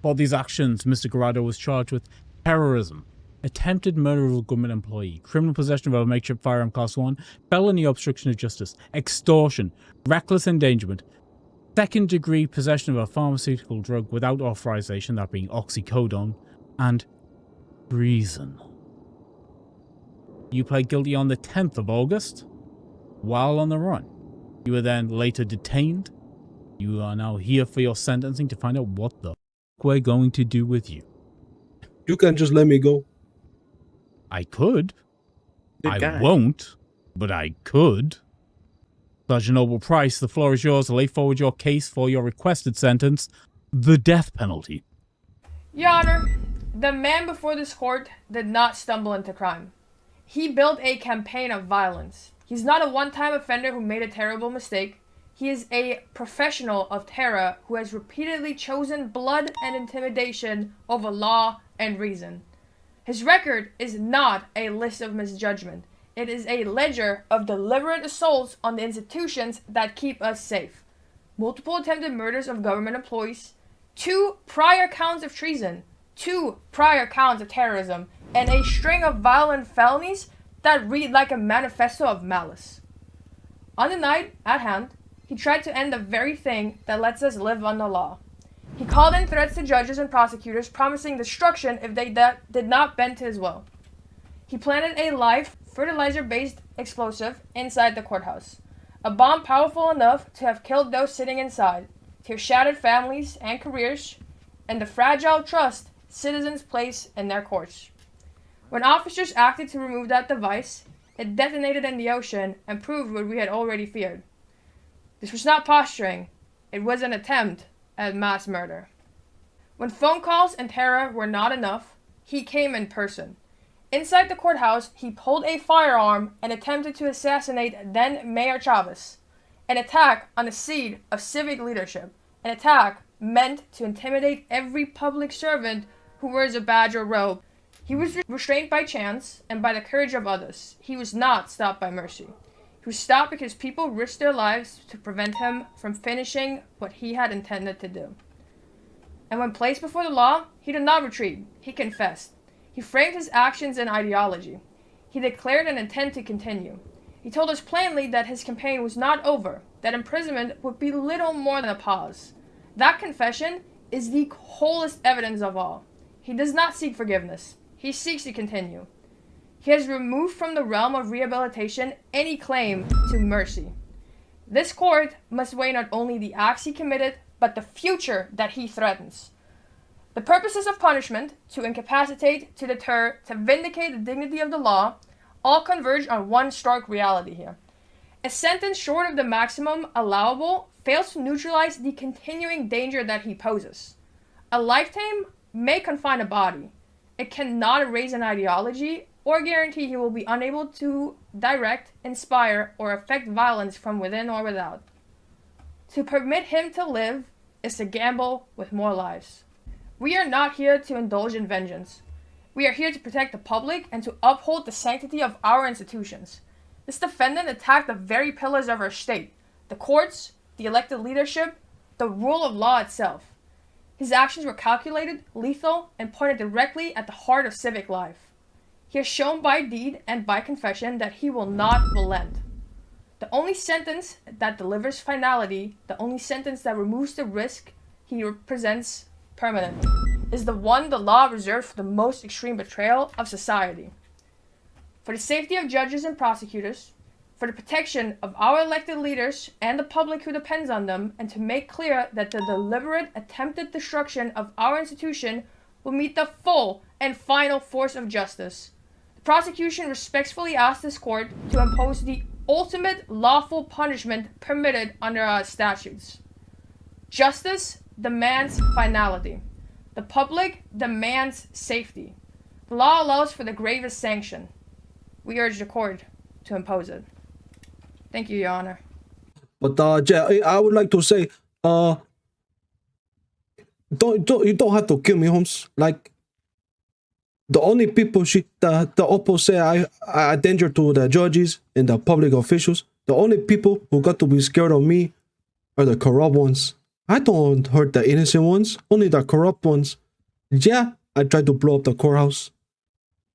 For these actions, Mr. Gerardo was charged with terrorism, attempted murder of a government employee, criminal possession of a makeshift firearm class 1, felony obstruction of justice, extortion, reckless endangerment, second-degree possession of a pharmaceutical drug without authorization, that being oxycodone, and treason. You pled guilty on the 10th of August, while on the run. You were then later detained. You are now here for your sentencing to find out what the f we're going to do with you. You can just let me go. I could. Good I guy. won't, but I could. Sergeant Opal Pryce, the floor is yours to lay forward your case for your requested sentence, the death penalty. Your Honor, the man before this court did not stumble into crime. He built a campaign of violence. He's not a one-time offender who made a terrible mistake. He is a professional of terror who has repeatedly chosen blood and intimidation over law and reason. His record is not a list of misjudgment. It is a ledger of deliberate assaults on the institutions that keep us safe. Multiple attempted murders of government employees, 2 prior counts of treason, 2 prior counts of terrorism, and a string of violent felonies that read like a manifesto of malice. On the night at hand, he tried to end the very thing that lets us live under law. He called in threats to judges and prosecutors, promising destruction if they did not bend to his will. He planted a live, fertilizer-based explosive inside the courthouse, a bomb powerful enough to have killed those sitting inside, to have shattered families and careers, and the fragile trust citizens place in their courts. When officers acted to remove that device, it detonated in the ocean and proved what we had already feared. This was not posturing. It was an attempt at mass murder. When phone calls and terror were not enough, he came in person. Inside the courthouse, he pulled a firearm and attempted to assassinate then Mayor Chavez. An attack on the seed of civic leadership. An attack meant to intimidate every public servant who wears a badge or robe. He was restrained by chance and by the courage of others. He was not stopped by mercy. He was stopped because people risked their lives to prevent him from finishing what he had intended to do. And when placed before the law, he did not retreat. He confessed. He framed his actions and ideology. He declared an intent to continue. He told us plainly that his campaign was not over, that imprisonment would be little more than a pause. That confession is the coldest evidence of all. He does not seek forgiveness. He seeks to continue. He has removed from the realm of rehabilitation any claim to mercy. This court must weigh not only the acts he committed, but the future that he threatens. The purposes of punishment, to incapacitate, to deter, to vindicate the dignity of the law, all converge on one stark reality here. A sentence short of the maximum allowable fails to neutralize the continuing danger that he poses. A lifetime may confine a body. It cannot erase an ideology or guarantee he will be unable to direct, inspire, or affect violence from within or without. To permit him to live is to gamble with more lives. We are not here to indulge in vengeance. We are here to protect the public and to uphold the sanctity of our institutions. This defendant attacked the very pillars of our state, the courts, the elected leadership, the rule of law itself. His actions were calculated, lethal, and pointed directly at the heart of civic life. He has shown by deed and by confession that he will not relent. The only sentence that delivers finality, the only sentence that removes the risk he represents permanently, is the one the law reserves for the most extreme betrayal of society. For the safety of judges and prosecutors, for the protection of our elected leaders and the public who depends on them, and to make clear that the deliberate attempted destruction of our institution will meet the full and final force of justice. The prosecution respectfully asks this court to impose the ultimate lawful punishment permitted under our statutes. Justice demands finality. The public demands safety. The law allows for the gravest sanction. We urge the court to impose it. Thank you, Your Honor. But Jay, I would like to say, you don't have to kill me, Holmes. Like, the only people the Opal say I danger to the judges and the public officials. The only people who got to be scared of me are the corrupt ones. I don't hurt the innocent ones, only the corrupt ones. Yeah, I tried to blow up the courthouse.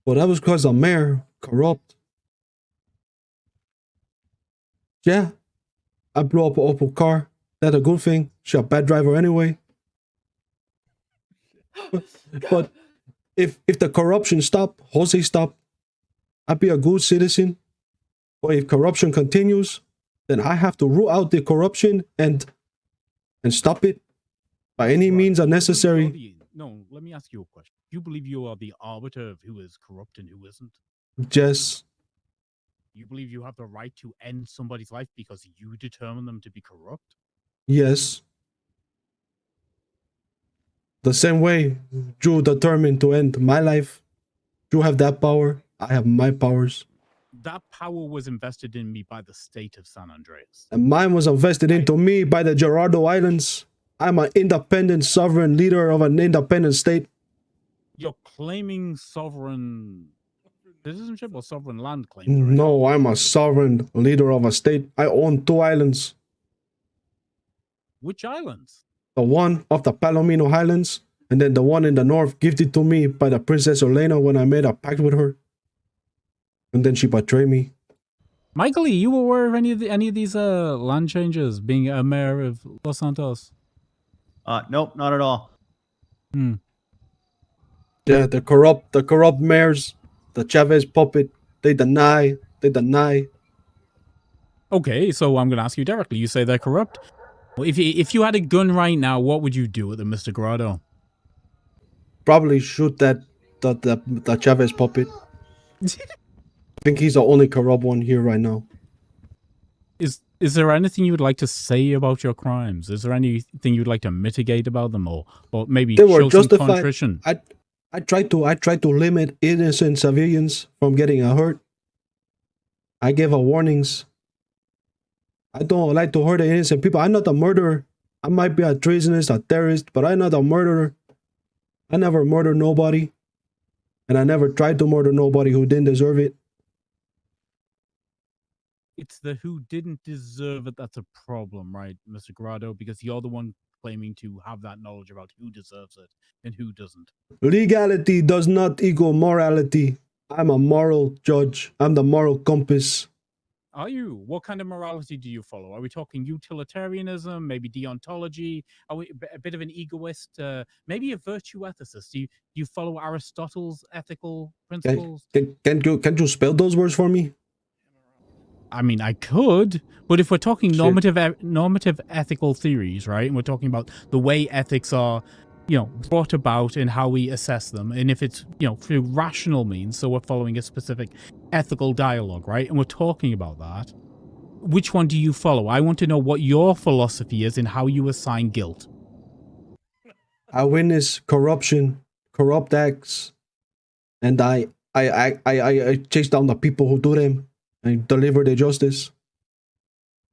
But that was because the mayor, corrupt. Yeah, I blew up an Opal car. That's a good thing. She's a bad driver anyway. But if the corruption stopped, Jose stopped, I'd be a good citizen. But if corruption continues, then I have to root out the corruption and stop it by any means necessary. No, let me ask you a question. Do you believe you are the arbiter of who is corrupt and who isn't? Yes. You believe you have the right to end somebody's life because you determine them to be corrupt? Yes. The same way you determined to end my life. You have that power. I have my powers. That power was invested in me by the state of San Andreas. And mine was invested into me by the Gerardo Islands. I'm an independent sovereign leader of an independent state. You're claiming sovereign citizenship or sovereign land claims? Right? No, I'm a sovereign leader of a state. I own 2 islands. Which islands? The one of the Palomino Highlands, and then the one in the north gifted to me by the Princess Elena when I made a pact with her. And then she betrayed me. Michael, you aware of any of these land changes being a mayor of Los Santos? Nope, not at all. Yeah, the corrupt mayors, the Chavez puppet, they deny. Okay, so I'm going to ask you directly. You say they're corrupt. Well, if you had a gun right now, what would you do with it, Mr. Gerardo? Probably shoot the Chavez puppet. I think he's the only corrupt one here right now. Is there anything you would like to say about your crimes? Is there anything you'd like to mitigate about them, or maybe They were show justified. some contrition? I tried to limit innocent civilians from getting hurt. I gave warnings. I don't like to hurt the innocent people. I'm not a murderer. I might be a treasonous, a terrorist, but I'm not a murderer. I never murdered nobody. And I never tried to murder nobody who didn't deserve it. It's the who didn't deserve it that's a problem, right, Mr. Gerardo? Because you're the one claiming to have that knowledge about who deserves it and who doesn't. Legality does not equal morality. I'm a moral judge. I'm the moral compass. Are you? What kind of morality do you follow? Are we talking utilitarianism, maybe deontology? Are we a bit of an egoist? Maybe a virtue ethicist? Do you follow Aristotle's ethical principles? Can you spell those words for me? I mean, I could, but if we're talking normative ethical theories, right, and we're talking about the way ethics are, brought about and how we assess them, and if it's, through rational means, so we're following a specific ethical dialogue, right, and we're talking about that, which one do you follow? I want to know what your philosophy is and how you assign guilt. I witness corruption, corrupt acts, and I chase down the people who do them and deliver the justice.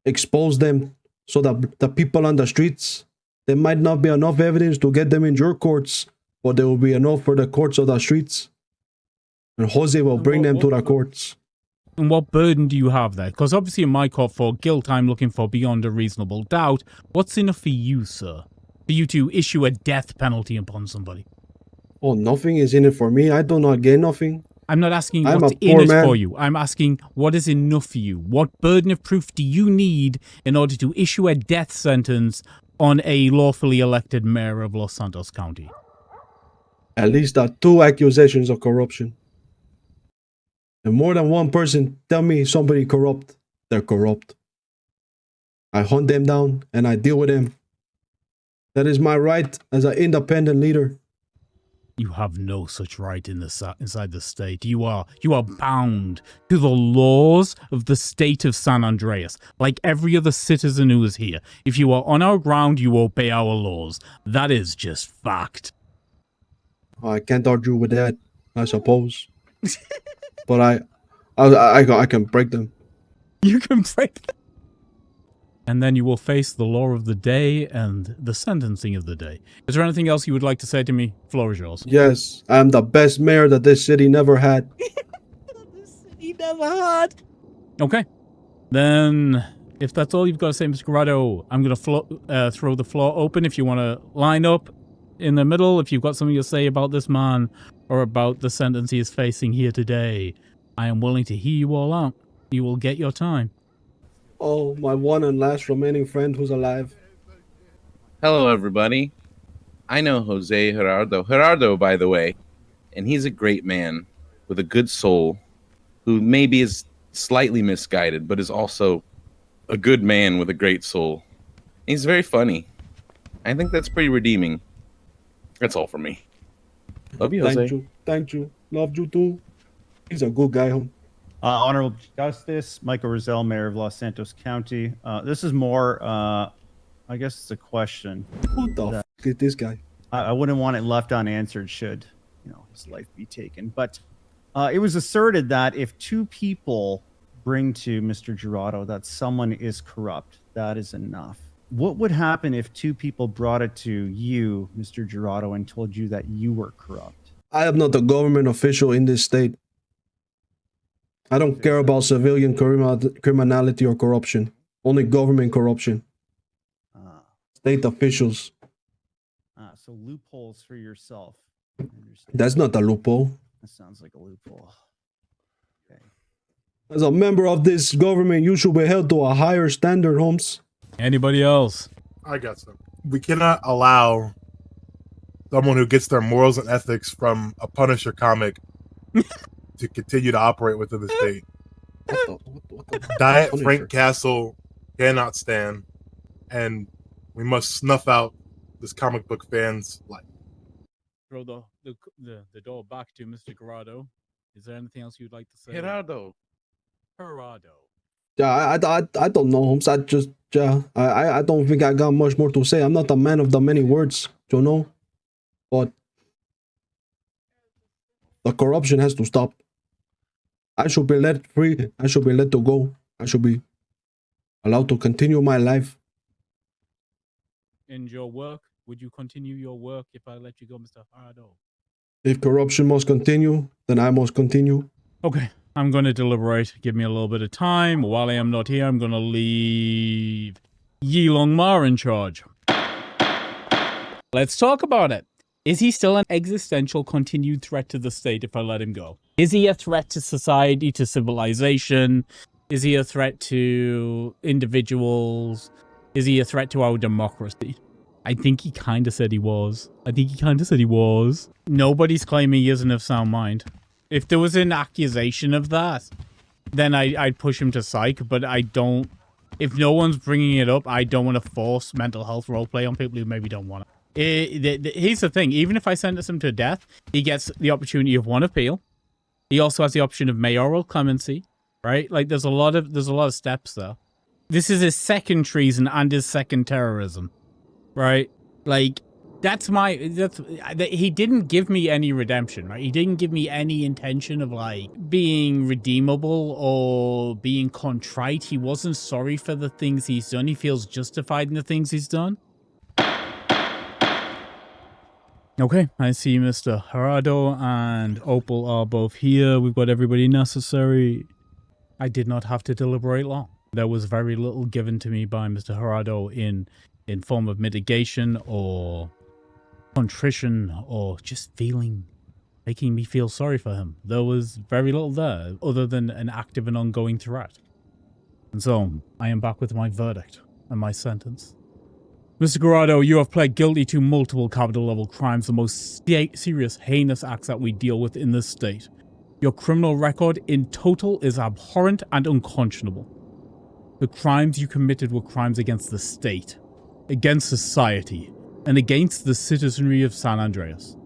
Expose them so that the people on the streets, there might not be enough evidence to get them in your courts, but there will be enough for the courts of the streets. And Jose will bring them to the courts. And what burden do you have there? Because obviously in my court for guilt, I'm looking for beyond a reasonable doubt. What's enough for you, sir? For you to issue a death penalty upon somebody? Oh, nothing is in it for me. I do not get nothing. I'm not asking what's in it for you. I'm asking what is enough for you. What burden of proof do you need in order to issue a death sentence on a lawfully elected mayor of Los Santos County? At least 2 accusations of corruption. And more than one person tell me somebody corrupt, they're corrupt. I hunt them down and I deal with them. That is my right as an independent leader. You have no such right inside the state. You are bound to the laws of the state of San Andreas, like every other citizen who is here. If you are on our ground, you obey our laws. That is just fact. I can't argue with that, I suppose. But I can break them. You can break them. And then you will face the law of the day and the sentencing of the day. Is there anything else you would like to say to me? Floor is yours. Yes, I'm the best mayor that this city never had. Okay. Then If that's all you've got to say, Mr. Gerardo, I'm going to throw the floor open if you want to line up in the middle. If you've got something to say about this man or about the sentence he is facing here today, I am willing to hear you all out. You will get your time. Oh, my one and last remaining friend who's alive. Hello, everybody. I know Jose Gerardo, by the way, and he's a great man with a good soul who maybe is slightly misguided, but is also a good man with a great soul. He's very funny. I think that's pretty redeeming. That's all for me. Love you, Jose. Thank you. Thank you. Love you too. He's a good guy, huh? Honorable Justice Michael Razzel, Mayor of Los Santos County. This is more, I guess it's a question. Who the f is this guy? I wouldn't want it left unanswered should, his life be taken. But it was asserted that if two people bring to Mr. Gerardo that someone is corrupt, that is enough. What would happen if two people brought it to you, Mr. Gerardo, and told you that you were corrupt? I am not a government official in this state. I don't care about civilian criminality or corruption. Only government corruption. State officials. So loopholes for yourself. That's not a loophole. That sounds like a loophole. Okay. As a member of this government, you should be held to a higher standard, Holmes. Anybody else? I got some. We cannot allow someone who gets their morals and ethics from a Punisher comic to continue to operate within the state. What the Diet Punisher? Frank Castle cannot stand, and we must snuff out this comic book fan's life. Throw the door back to Mr. Gerardo. Is there anything else you'd like to say? Gerardo. Yeah, I don't know, Holmes. I don't think I got much more to say. I'm not a man of the many words, you know? But the corruption has to stop. I should be let free. I should be let to go. I should be allowed to continue my life. In your work, would you continue your work if I let you go, Mr. Gerardo? If corruption must continue, then I must continue. Okay, I'm going to deliberate. Give me a little bit of time. While I am not here, I'm going to leave Yi Long Ma in charge. Let's talk about it. Is he still an existential continued threat to the state if I let him go? Is he a threat to society, to civilization? Is he a threat to individuals? Is he a threat to our democracy? I think he kind of said he was. Nobody's claiming he isn't of sound mind. If there was an accusation of that, then I'd push him to psych, but I don't. If no one's bringing it up, I don't want to force mental health roleplay on people who maybe don't want it. Here's the thing. Even if I sentence him to death, he gets the opportunity of one appeal. He also has the option of mayoral clemency, right? Like there's a lot of steps there. This is his second treason and his second terrorism, right? Like he didn't give me any redemption, right? He didn't give me any intention of like being redeemable or being contrite. He wasn't sorry for the things he's done. He feels justified in the things he's done. Okay, I see Mr. Gerardo and Opal are both here. We've got everybody necessary. I did not have to deliberate long. There was very little given to me by Mr. Gerardo in form of mitigation or contrition or just making me feel sorry for him. There was very little there other than an active and ongoing threat. And so, I am back with my verdict and my sentence. Mr. Gerardo, you have pled guilty to multiple capital-level crimes, the most serious, heinous acts that we deal with in this state. Your criminal record in total is abhorrent and unconscionable. The crimes you committed were crimes against the state, against society, and against the citizenry of San Andreas.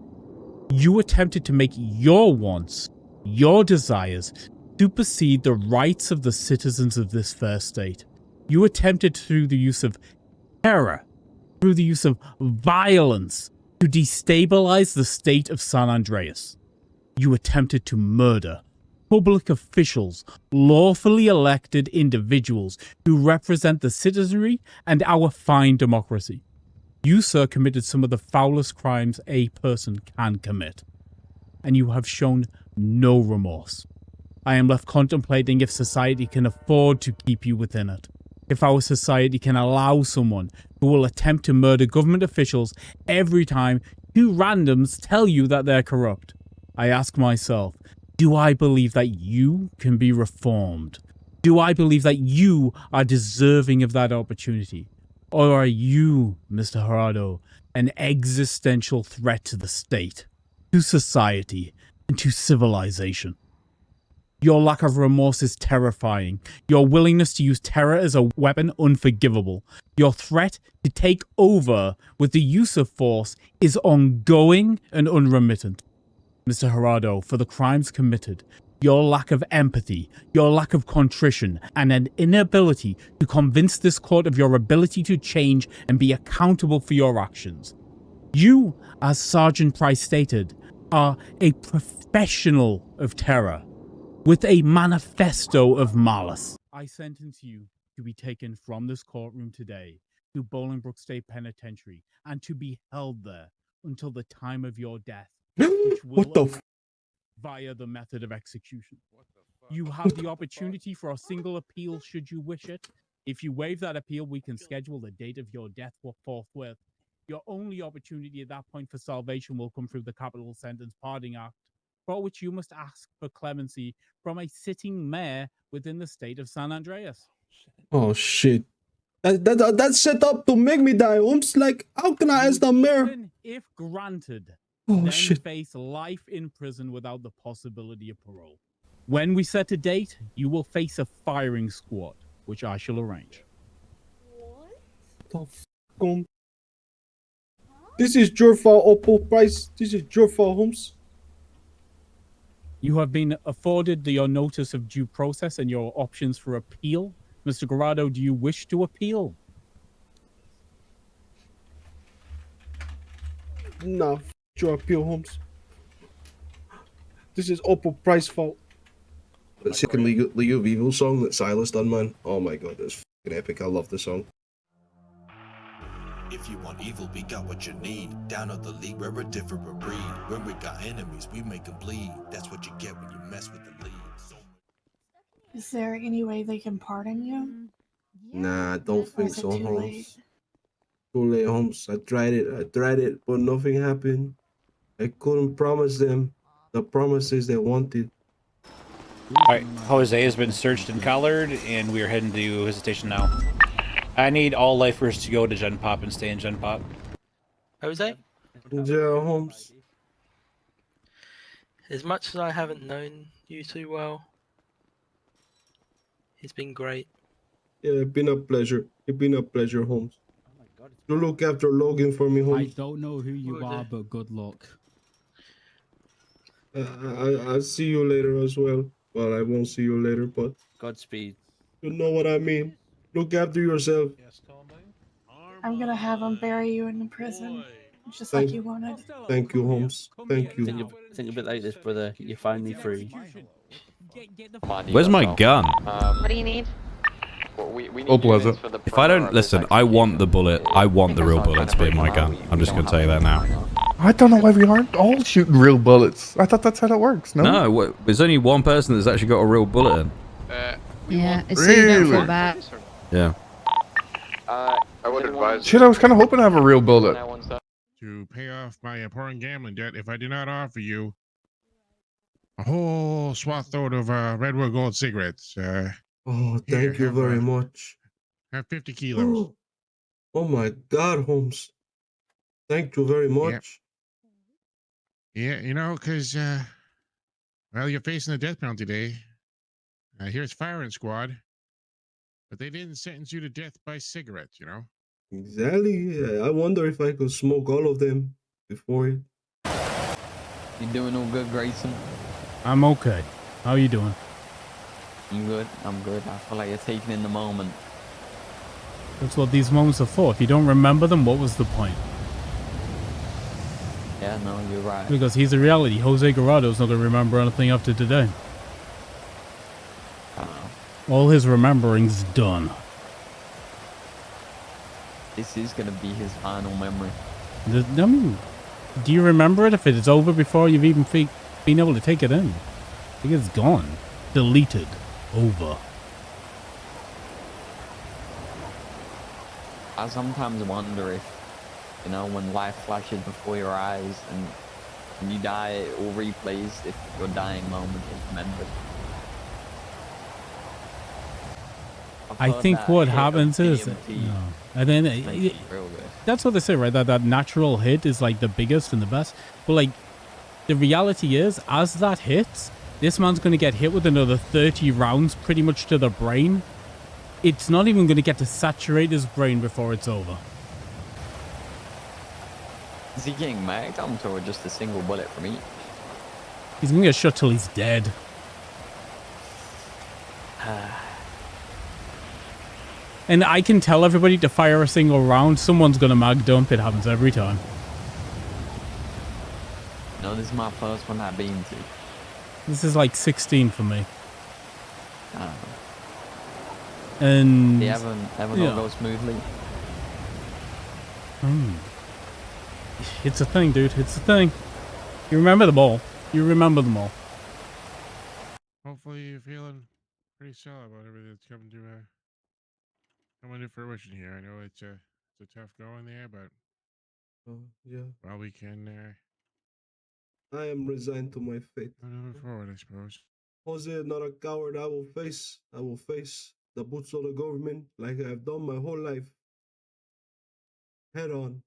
You attempted to make your wants, your desires, supersede the rights of the citizens of this fair state. You attempted through the use of terror, through the use of violence, to destabilize the state of San Andreas. You attempted to murder public officials, lawfully elected individuals who represent the citizenry and our fine democracy. You, sir, committed some of the foulest crimes a person can commit, and you have shown no remorse. I am left contemplating if society can afford to keep you within it. if our society can allow someone who will attempt to murder government officials every time two randoms tell you that they're corrupt. I ask myself, do I believe that you can be reformed? Do I believe that you are deserving of that opportunity? Or are you, Mr. Gerardo, an existential threat to the state, to society, and to civilization? Your lack of remorse is terrifying. Your willingness to use terror as a weapon, unforgivable. Your threat to take over with the use of force is ongoing and unremittent. Mr. Gerardo, for the crimes committed, your lack of empathy, your lack of contrition, and an inability to convince this court of your ability to change and be accountable for your actions. You, as Sergeant Pryce stated, are a professional of terror, with a manifesto of malice. I sentence you to be taken from this courtroom today to Bolingbroke State Penitentiary and to be held there until the time of your death, which will What the f? via the method of execution. You have the opportunity for a single appeal should you wish it. If you waive that appeal, we can schedule the date of your death forthwith. Your only opportunity at that point for salvation will come through the Capital Sentence Pardoning Act, for which you must ask for clemency from a sitting mayor within the state of San Andreas. Oh shit. That's set up to make me die, Holmes. Like, how can I ask the mayor? Even if granted, Oh then shit. face life in prison without the possibility of parole. When we set a date, you will face a firing squad, which I shall arrange. The f Holmes? This is your fault, Opal Pryce. This is your fault, Holmes. You have been afforded your notice of due process and your options for appeal. Mr. Gerardo, do you wish to appeal? Nah, f your appeal, Holmes. This is Opal Pryce's fault. That second League of Evil song that Silas done, man. Oh my god, it's fucking epic. I love the song. If you want evil, we got what you need. Down at the league, we're a different breed. When we got enemies, we make them bleed. That's what you get when you mess with the league. Is there any way they can pardon you? Nah, I don't Or think is it so, too Holmes. late? Too late, Holmes. I tried it, but nothing happened. I couldn't promise them the promises they wanted. Alright, Jose has been searched and collared, and we are heading to his station now. I need all lifers to go to Gen Pop and stay in Gen Pop. Jose? Yeah, Holmes. As much as I haven't known you too well, it's been great. Yeah, it's been a pleasure. It's been a pleasure, Holmes. You look after Logan for me, I Holmes. don't know who you are, but good luck. I'll see you later as well. Well, I won't see you later, but Godspeed. you know what I mean. Look after yourself. I'm gonna have them bury you in the prison, just Thank- like you wanted. Thank you, Holmes. Thank you. Think a bit like this, brother. You're finally free. Where's my gun? What do you need? Opal has it. If I don't listen, I want the bullet. I want the real bullet to be in my gun. I'm just gonna tell you that now. I don't know why we aren't all shooting real bullets. I thought that's how that works. No. No, there's only one person that's actually got a real bullet in. Yeah, it's so you don't feel really bad. Yeah. I would advise. Shit, I was kind of hoping to have a real bullet. To pay off my important gambling debt if I did not offer you a whole swath load of Redwood Gold cigarettes. Oh, thank you very much. Have 50 kilos. Oh my God, Holmes. Thank you very much. Yeah, you know, because, well, you're facing the death penalty today. Here's firing squad. But they didn't sentence you to death by cigarettes, you know? Exactly. Yeah, I wonder if I could smoke all of them before it. You doing all good, Grayson? I'm okay. How you doing? You good? I'm good. I feel like you're taking in the moment. That's what these moments are for. If you don't remember them, what was the point? Yeah, no, you're right. Because he's a reality. Jose Gerardo's not going to remember anything after today. All his remembering's done. This is gonna be his final memory. I mean, do you remember it if it's over before you've even been able to take it in? I think it's gone. Deleted. Over. I sometimes wonder if, you know, when life flashes before your eyes and you die, it all replays if your dying moment is remembered. I think what happens is, and then that's what they say, right? That natural hit is like the biggest and the best. But like, the reality is, as that hits, this man's going to get hit with another 30 rounds pretty much to the brain. It's not even going to get to saturate his brain before it's over. Is he getting magged onto or just a single bullet from each? He's going to get shot till he's dead. And I can tell everybody to fire a single round. Someone's going to mag dump. It happens every time. No, this is my first one I've been to. This is like 16 for me. And they haven't go smoothly. It's a thing, dude. It's a thing. You remember them all. You remember them all. Hopefully you're feeling pretty solid about everything that's coming to fruition here. I know it's a tough going there, but yeah. Well, we can. I am resigned to my fate. Move forward, I suppose. Jose, not a coward. I will face the boots of the government like I have done my whole life. Head on,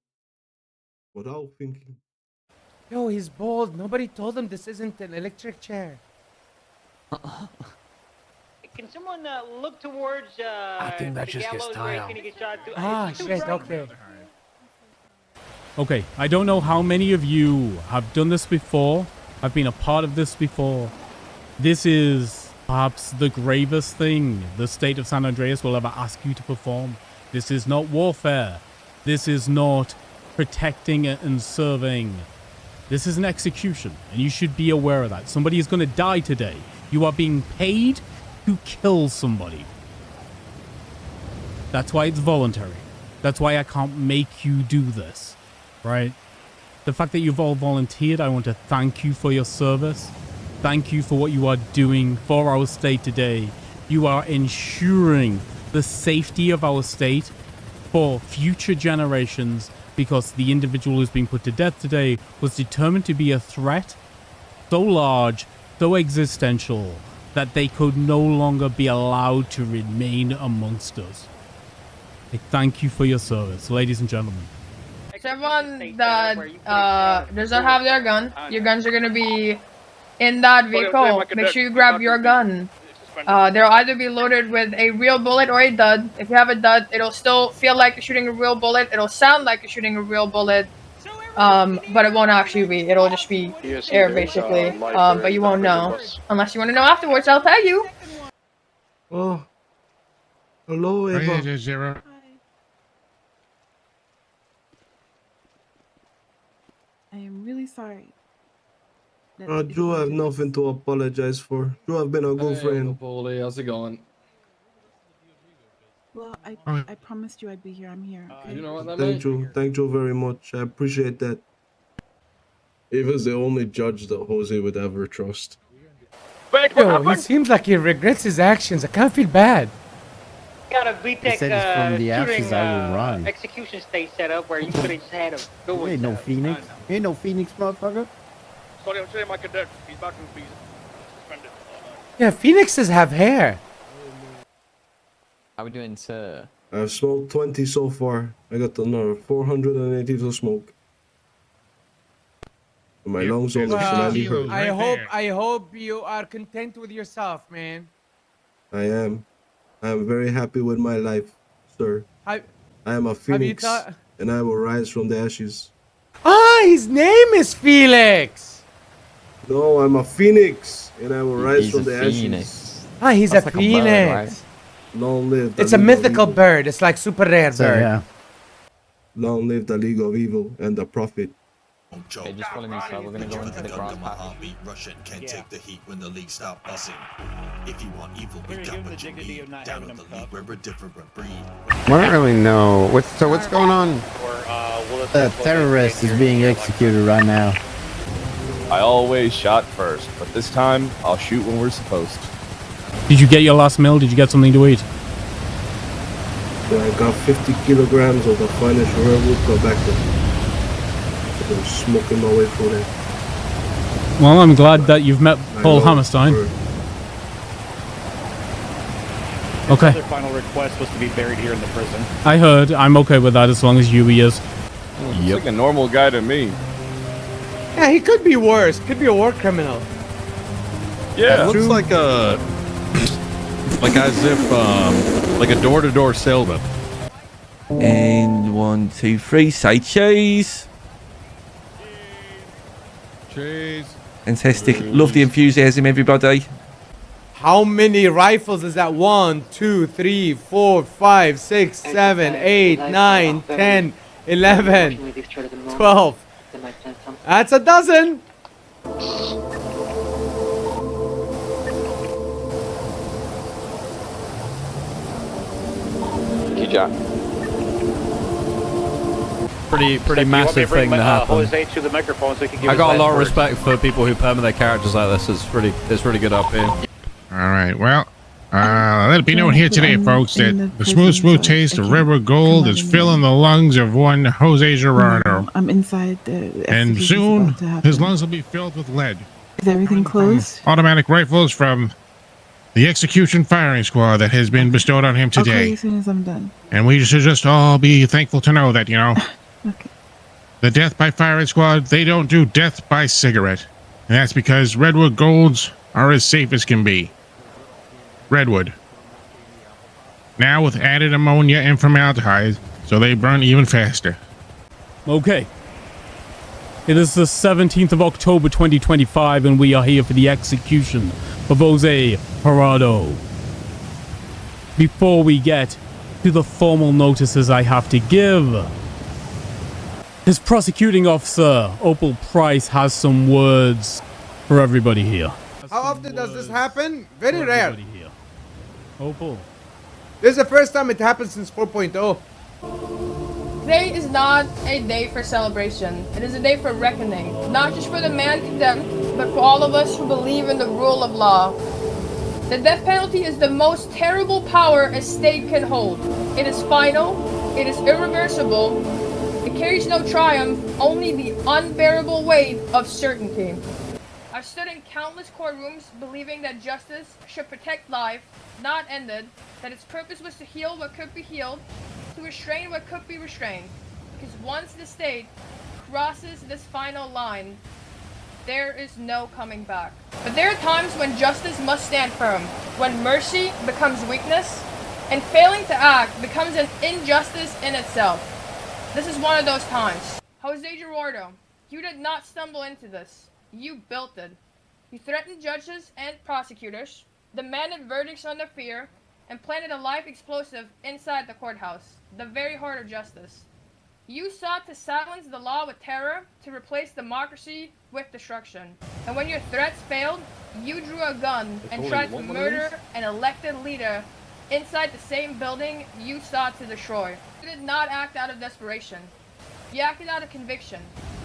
without thinking. Yo, he's bald. Nobody told him this isn't an electric chair. Can someone look towards I think that's the just his gallows where he's style. gonna get shot? Ah, shit, okay. Okay, I don't know how many of you have done this before. I've been a part of this before. This is perhaps the gravest thing the state of San Andreas will ever ask you to perform. This is not warfare. This is not protecting and serving. This is an execution, and you should be aware of that. Somebody is going to die today. You are being paid to kill somebody. That's why it's voluntary. That's why I can't make you do this, right? The fact that you've all volunteered, I want to thank you for your service. Thank you for what you are doing for our state today. You are ensuring the safety of our state for future generations, because the individual who's being put to death today was determined to be a threat so large, so existential, that they could no longer be allowed to remain amongst us. I thank you for your service, ladies and gentlemen. So everyone that doesn't have their gun, your guns are gonna be in that vehicle. Make sure you grab your gun. They'll either be loaded with a real bullet or a dud. If you have a dud, it'll still feel like you're shooting a real bullet. It'll sound like you're shooting a real bullet. But it won't actually be. It'll just be air, basically. But you won't know. Unless you want to know afterwards, I'll tell you. Oh. Hello, Ava. Hey, Judge Zero. I am really sorry. You have nothing to apologize for. You have been a good friend. Paulie, how's it going? Well, I promised you I'd be here. I'm here. Okay? You know what that Thank you very much. I appreciate that. Ava's the only judge that Jose would ever trust. Yo, he seems like he regrets his actions. I can't feel bad. Got a VTech said it's from the ashes shooting I will run. execution state set up where you could have just had him go Ain't no Phoenix. Ain't no Phoenix, motherfucker. Sorry, I'm saying my cadet. He's back in prison. Suspended. Yeah, phoenixes have hair. How we doing, sir? I've smoked 20 so far. I got another 480 to smoke. My lungs only slightly hurt. I hope you are content with yourself, man. I am. I am very happy with my life, sir. I am a phoenix, and I will rise from the ashes. Ah, his name is Felix. No, I'm a phoenix, and I will rise from the ashes. Ah, he's a phoenix. Long live the It's a League of mythical Evil. bird. It's like super rare bird. Yeah. Long live the League of Evil and the Prophet. Okay, just follow me, sir. We're gonna go into the grass patch. Russian can't take the heat when the league stop buzzing. If you want evil, we got what you need. Down in the league, we're a different breed. I don't really know. What's going on? The terrorist is being executed right now. I always shot first, but this time I'll shoot when we're supposed to. Did you get your last meal? Did you get something to eat? So I got 50 kilograms of the finest redwood tobacco. I've been smoking my way through that. Well, I'm glad that you've met Paul Hammerstein. Okay. Their final request was to be buried here in the prison. I heard. I'm okay with that as long as Yui is. He's like a normal guy to me. Yeah, he could be worse. Could be a war criminal. Yeah. It looks like a, like as if, like a door-to-door salesman. And 1, 2, 3, say cheese. Cheese. Fantastic. Love the enthusiasm, everybody. How many rifles is that? 1, 2, 3, 4, 5, 6, 7, 8, 9, 10, 11, 12. That's a dozen. Good job. Pretty massive thing to happen. Jose to the microphone so he can give I his got a last lot of words. respect for people who perma their characters like this. It's really good up here. All right. Well, let it be known here today, folks, that the smooth taste of River Gold is filling the lungs of one Jose Gerardo. I'm inside the. And soon, his lungs will be filled with lead. Is everything closed? Automatic rifles from the execution firing squad that has been bestowed on him I'll call today. you as soon as I'm done. And we should just all be thankful to know that, you know, the death by firing squad, they don't do death by cigarette. And that's because Redwood Golds are as safe as can be. Redwood. Now with added ammonia and formaldehyde, so they burn even faster. Okay. It is the 17th of October 2025, and we are here for the execution of Jose Gerardo. Before we get to the formal notices I have to give, his prosecuting officer, Opal Pryce, has some words for everybody here. How often does this happen? Very rare. Opal. This is the first time it happened since 4.0. Today is not a day for celebration. It is a day for reckoning. Not just for the man condemned, but for all of us who believe in the rule of law. The death penalty is the most terrible power a state can hold. It is final. It is irreversible. It carries no triumph, only the unbearable weight of certainty. I've stood in countless courtrooms believing that justice should protect life, not end it, that its purpose was to heal what could be healed, to restrain what could be restrained. Because once the state crosses this final line, there is no coming back. But there are times when justice must stand firm, when mercy becomes weakness, and failing to act becomes an injustice in itself. This is one of those times. Jose Gerardo, you did not stumble into this. You built it. You threatened judges and prosecutors, demanded verdicts under fear, and planted a live explosive inside the courthouse, the very heart of justice. You sought to silence the law with terror, to replace democracy with destruction. And when your threats failed, you drew a gun and tried to murder an elected leader inside the same building you sought to destroy. You did not act out of desperation. You acted out of conviction,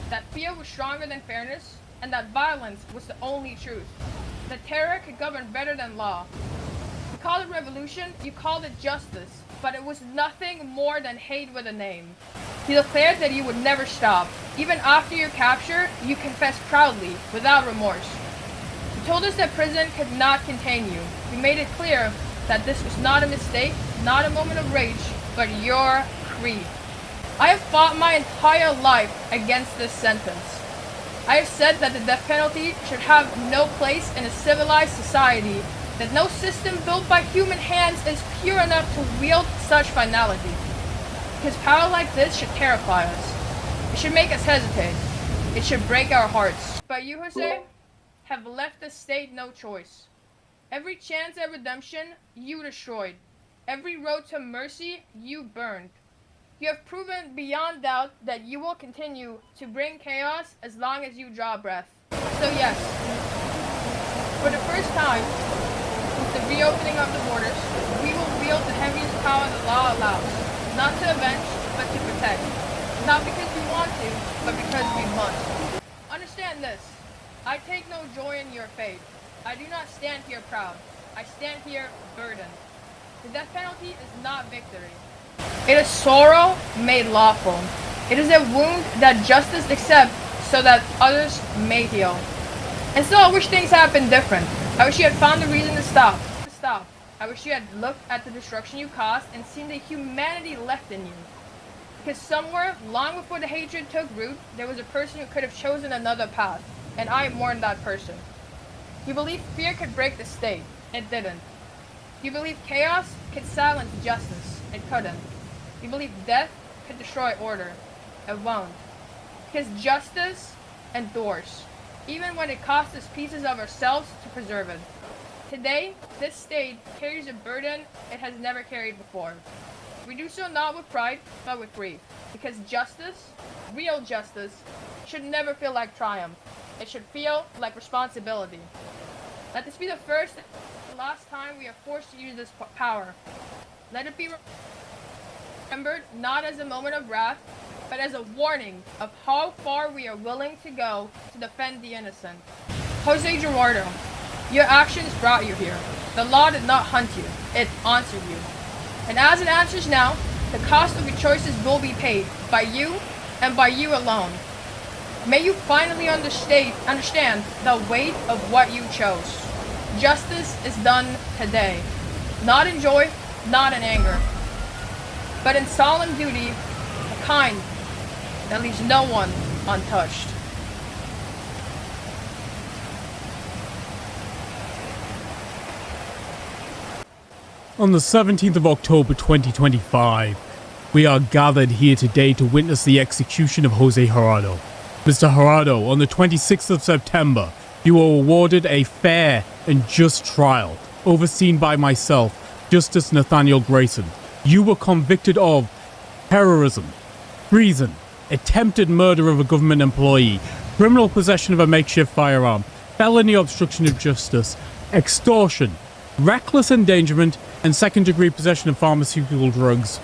that fear was stronger than fairness, and that violence was the only truth. That terror could govern better than law. You called it revolution, you called it justice, but it was nothing more than hate with a name. You declared that you would never stop. Even after your capture, you confessed proudly, without remorse. You told us that prison could not contain you. You made it clear that this was not a mistake, not a moment of rage, but your creed. I have fought my entire life against this sentence. I have said that the death penalty should have no place in a civilized society, that no system built by human hands is pure enough to wield such finality. Because power like this should terrify us. It should make us hesitate. It should break our hearts. But you, Jose, have left the state no choice. Every chance at redemption, you destroyed. Every road to mercy, you burned. You have proven beyond doubt that you will continue to bring chaos as long as you draw breath. So yes, for the first time, with the reopening of the borders, we will wield the heaviest power the law allows. Not to avenge, but to protect. Not because we want to, but because we must. Understand this. I take no joy in your fate. I do not stand here proud. I stand here burdened. The death penalty is not victory. It is sorrow made lawful. It is a wound that justice accepts so that others may heal. And still, I wish things had been different. I wish you had found a reason to stop. I wish you had looked at the destruction you caused and seen the humanity left in you. Because somewhere, long before the hatred took root, there was a person who could have chosen another path. And I mourned that person. You believed fear could break the state. It didn't. You believed chaos could silence justice. It couldn't. You believed death could destroy order. It won't. Because justice endures, even when it costs us pieces of ourselves to preserve it. Today, this state carries a burden it has never carried before. We do so not with pride, but with grief. Because justice, real justice, should never feel like triumph. It should feel like responsibility. Let this be the first and last time we are forced to use this power. Let it be remembered not as a moment of wrath, but as a warning of how far we are willing to go to defend the innocent. Jose Gerardo, your actions brought you here. The law did not hunt you, it answered you. And as it answers now, the cost of your choices will be paid by you and by you alone. May you finally understand the weight of what you chose. Justice is done today. Not in joy, not in anger, but in solemn duty, a kind that leaves no one untouched. On the 17th of October 2025, we are gathered here today to witness the execution of Jose Gerardo. Mr. Gerardo, on the 26th of September, you were awarded a fair and just trial, overseen by myself, Justice Nathaniel Greyson. You were convicted of terrorism, treason, attempted murder of a government employee, criminal possession of a makeshift firearm, felony obstruction of justice, extortion, reckless endangerment, and second-degree possession of pharmaceutical drugs.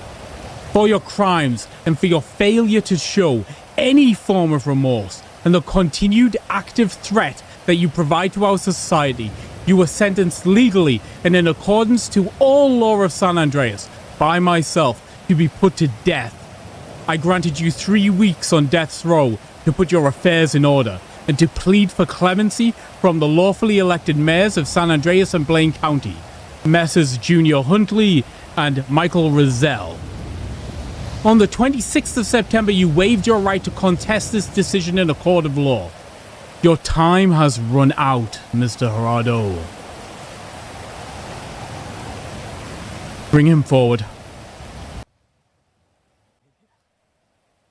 For your crimes and for your failure to show any form of remorse and the continued active threat that you provide to our society, you were sentenced legally and in accordance to all law of San Andreas by myself to be put to death. I granted you 3 weeks on death's row to put your affairs in order and to plead for clemency from the lawfully elected mayors of San Andreas and Blaine County, Messrs. Junior Huntley and Michael Razzel. On the 26th of September, you waived your right to contest this decision in a court of law. Your time has run out, Mr. Gerardo. Bring him forward.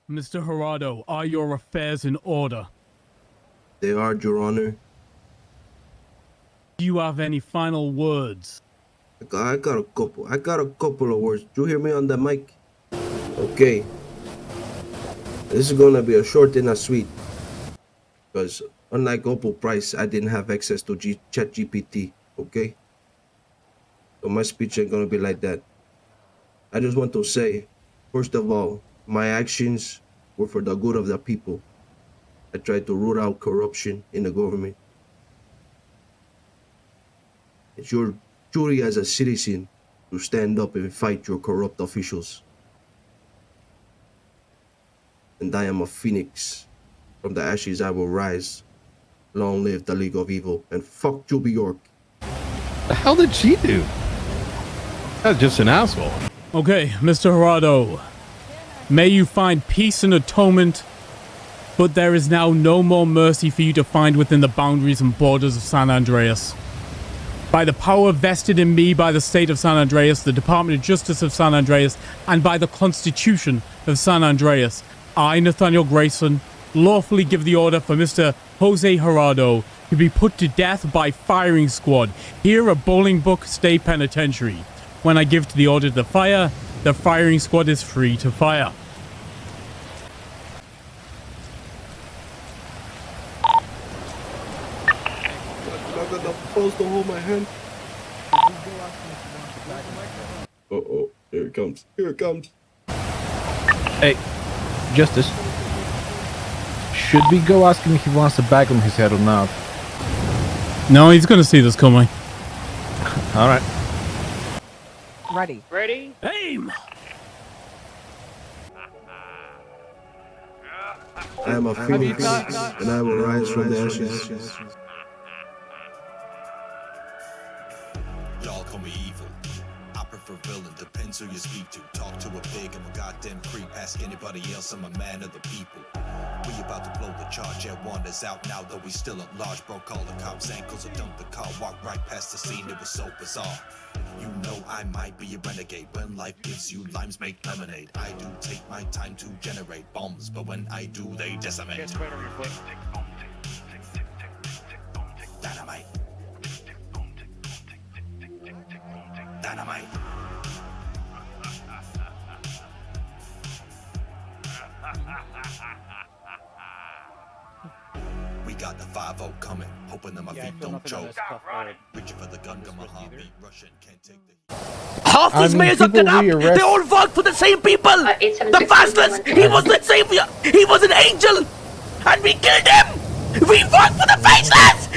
Mr. Gerardo, are your affairs in order? They are, Your Honor. Do you have any final words? I got a couple of words. Do you hear me on the mic? Okay. This is gonna be a short and a sweet. Because unlike Opal Pryce, I didn't have access to ChatGPT. Okay? So my speech ain't gonna be like that. I just want to say, first of all, my actions were for the good of the people. I tried to root out corruption in the government. It's your duty as a citizen to stand up and fight your corrupt officials. And I am a phoenix. From the ashes I will rise. Long live the League of Evil, and fuck Juby York. The hell did she do? That's just an asshole. Okay, Mr. Gerardo. May you find peace and atonement, but there is now no more mercy for you to find within the boundaries and borders of San Andreas. By the power vested in me by the state of San Andreas, the Department of Justice of San Andreas, and by the Constitution of San Andreas, I, Nathaniel Greyson, lawfully give the order for Mr. Jose Gerardo to be put to death by firing squad here at Bolingbrook State Penitentiary. When I give the order to fire, the firing squad is free to fire. I got the post to hold my hand. Uh-oh, here it comes. Here it comes. Hey, Justice. Should we go ask him if he wants a bag on his head or not? No, he's gonna see this coming. Alright. Ready. Ready? Aim! I am a phoenix, and I will rise from the ashes. Y'all call me evil. I prefer villain, depends who you speak to. Talk to a pig, I'm a goddamn creep. Ask anybody else, I'm a man of the people. We about to blow the charge, yeah, one is out now, though we still at large. Bro, call the cops, ankles or dump the car. Walk right past the scene, it was so bizarre. You know I might be a renegade. When life gives you limes, make lemonade. I do take my time to generate bombs, but when I do, they decimate. Dynamite. Dynamite. We got the 5-0 coming, hoping that my feet don't choke. Reaching for the gun, got my heartbeat rushing, can't take the... Half these mayors are kidnapped! They all work for the same people! The Fastless! He was the savior! He was an angel! And we killed him! We work for the Faceless!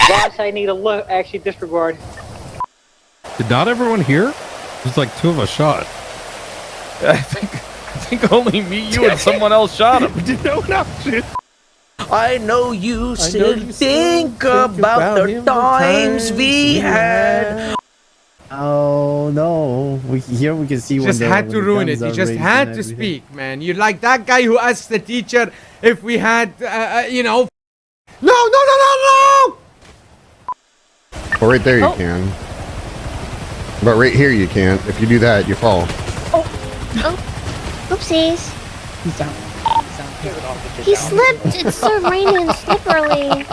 Boss, I need a look. Actually, disregard. Did not everyone hear? There's like 2 of us shot. I think only me, you, and someone else shot him. Did no one else shoot? I know you still think about the times we had. Oh no! Here we can see Just had to ruin it. You just had to speak, man. You're like that guy who asked the teacher if we had, you know. No! Oh, right there you can. But right here you can't. If you do that, you fall. Oh, oopsies. He's down. He slipped. It's so rainy and slippery.